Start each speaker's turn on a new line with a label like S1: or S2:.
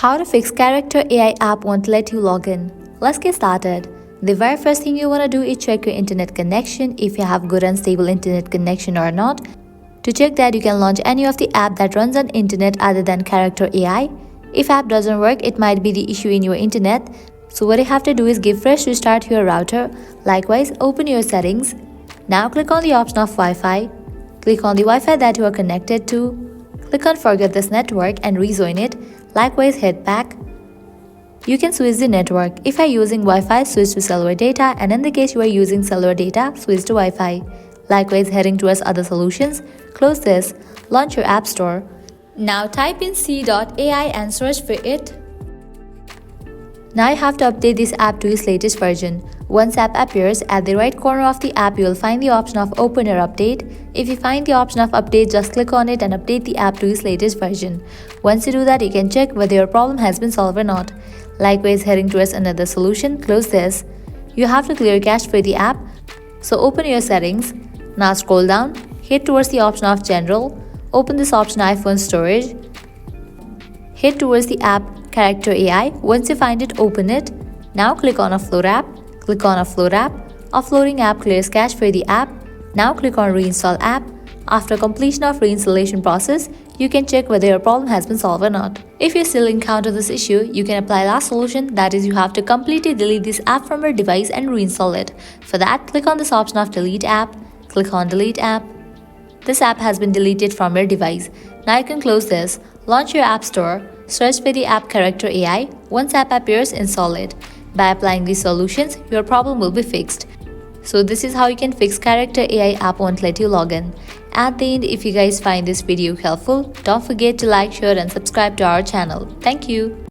S1: How to fix Character AI app won't let you log in. Let's get started. The very first thing you want to do is check your internet connection, if you have good and stable internet connection or not. To check that, you can launch any of the app that runs on internet other than Character AI. If app doesn't work, it might be the issue in your internet. So what you have to do is give fresh restart to your router. Likewise, open your settings. Now click on the option of Wi-Fi. Click on the Wi-Fi that you are connected to. Click on Forget this network and rejoin it. Likewise, hit back. You can switch the network. If you are using Wi-Fi, switch to cellular data, and in the case you are using cellular data, switch to Wi-Fi. Likewise, heading towards other solutions, close this, launch your app store. Now type in c.ai and search for it. Now you have to update this app to its latest version. Once app appears, at the right corner of the app you will find the option of Open or Update. If you find the option of Update, just click on it and update the app to its latest version. Once you do that, you can check whether your problem has been solved or not. Likewise, heading towards another solution, close this. You have to clear cache for the app, so open your settings. Now scroll down, head towards the option of General, open this option iPhone Storage. Head towards the app Character AI. Once you find it, open it. Now click on Offload app. Click on Offload app. Offloading app clears cache for the app. Now click on Reinstall app. After completion of reinstallation process, you can check whether your problem has been solved or not. If you still encounter this issue, you can apply last solution, that is you have to completely delete this app from your device and reinstall it. For that, click on this option of Delete app. Click on Delete app. This app has been deleted from your device. Now you can close this, launch your app store, search for the app Character AI. Once app appears, install it. By applying these solutions, your problem will be fixed. So this is how you can fix Character AI app won't let you log in. At the end, if you guys find this video helpful, don't forget to like, share and subscribe to our channel. Thank you.